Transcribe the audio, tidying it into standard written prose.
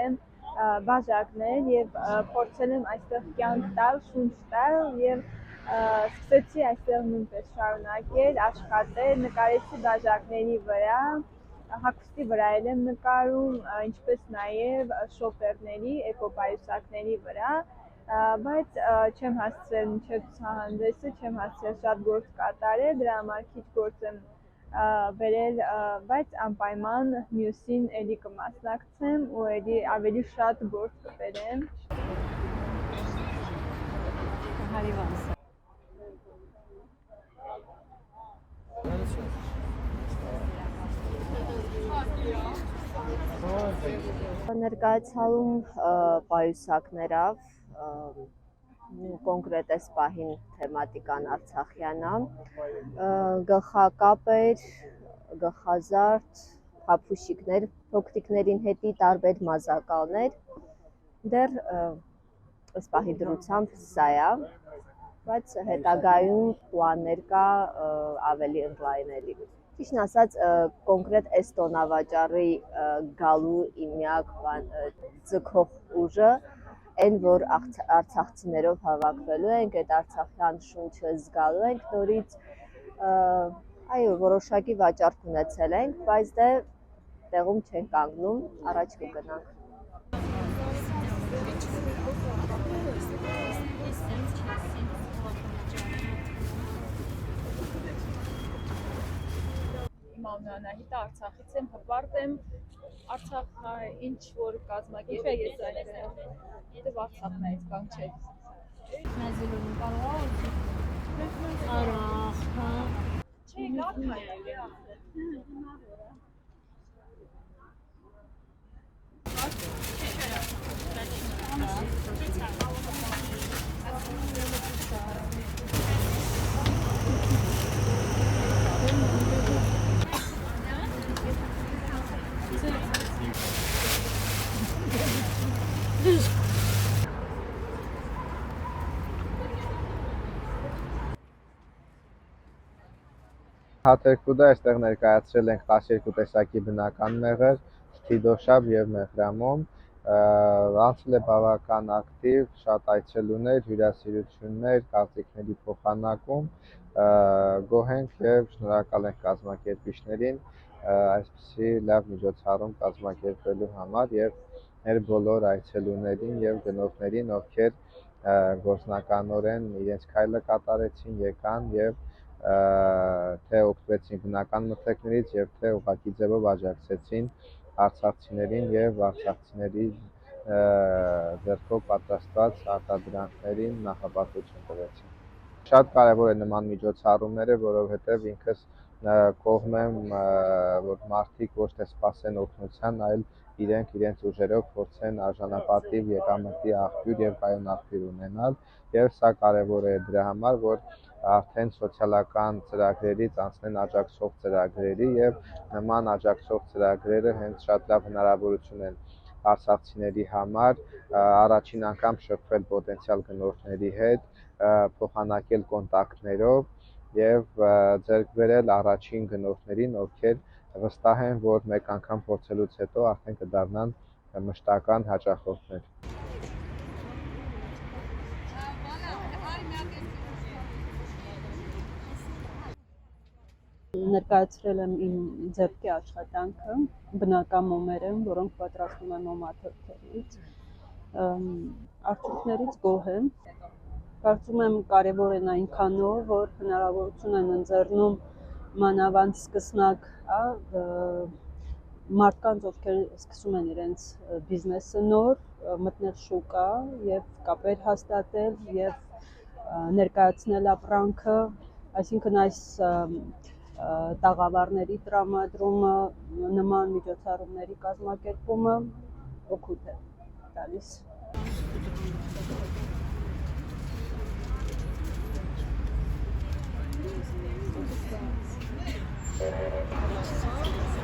եմ բաժակներ եւ փորձել եմ այստեղ կյանք տալ, շունչ տալ եւ սկսեցի այստեղ նույնպես շարունակել աշխատել, նկարեցի բաժակների վրա, հագուստի վրա եմ նկարում, ինչպես նաեւ շոպերների, էկոպայուսակների վրա, բայց չեմ հասցրել մինչև ցուցահանդեսը, չեմ հասցրել շատ գործ կատարել, դրա համար քիչ գործ եմ բերել, բայց անպայման մյուսին էլի կմասնակցեմ ու էլի ավելի շատ գործ կբերեմ։ Ներկայացալում պայուսակներով կոնկրետ այս պահին թեմատիկան արցախյան է, գլխակապ էր, գլխազարդ, փափուշիկներ, փոքրիկներին հետի տարբեր մազակալներ, դեռ այս պահի դրությամբ սա է, բայց հետագայում պլաններ կա ավելի ընդլայնելի։ Ճիշտն ասած, կոնկրետ այս տոնավաճառի գալու միակ ձգող ուժը այն, որ արցախցիներով հավաքվելու ենք, այդ արցախյան շունչը զգալու ենք նորից, այո, որոշակի վաճառք ունեցել ենք, բայց դե տեղում չենք կանգնում, առաջ կգնանք։ Իմ անունը Անահիտը, Արցախից եմ, հպարտ եմ, Արցախը ինչ որ կազմակերպ ես այստեղ, դեպ Արցախն է, այս բան չէ։ Չէ, լավն է, Հատերկուդը այստեղ ներկայացրել ենք 12 տեսակի բնական մեղր, թիդոշաբ եւ մեղրամոմ, անցել է բավական ակտիվ, շատ այցելուներ, հյուրասիրություններ, կարծիքների փոխանակում, գոհ ենք եւ շնորհակալ ենք կազմակերպիչներին այսպիսի լավ միջոցառում կազմակերպելու համար եւ մեր բոլոր այցելուներին եւ գնողներին, ովքեր գործնականորեն իրենց քայլը կատարեցին, եկան եւ թե օգտվեցին բնական մթերքներից եւ թե ուղղակի ձևով աջակցեցին արցախցիներին եւ արցախցիների ձեռքով պատրաստված արտադրանքներին նախապատվություն տվեցին։ Շատ կարեւոր է նման միջոցառումները, որովհետեւ ինքս կողմ եմ, որ մարդիկ ոչ թե սպասեն օգնության, այլ իրենց ուժերով փորձեն արժանապատիվ եկամտի աղբյուր եւ կայուն աղբյուր ունենալ եւ սա կարեւոր է դրա համար, որ արդեն սոցիալական ծրագրերից անցնեն աջակցող ծրագրերի եւ նման աջակցող ծրագրերը հենց շատ լավ հնարավորություն են արցախցիների համար առաջին անգամ շփվել պոտենցիալ գնորդների հետ, փոխանակել կոնտակտներով եւ ձեռք բերել առաջին գնորդներին, ովքեր վստահ են, որ մեկ անգամ փորձելուց հետո արդեն կդառնան մշտական հաճախորդներ։ Ներկայացրել եմ իմ ձեռքի աշխատանքը, բնական մոմեր են, որոնք պատրաստում եմ մոմաթերթերից, արդյունքներից գոհ եմ, կարծում եմ կարևոր են այնքանով, որ հնարավորություն են ընձեռնում մանավանդ սկսնակ մարդկանց, ովքեր սկսում են իրենց բիզնեսը նոր, մտնել շուկա եւ կապեր հաստատել եւ ներկայացնել ապրանքը, այսինքն այս տաղավարների տրամադրումը, նման միջոցառումների կազմակերպումը օգուտ է տալիս։ Thank you.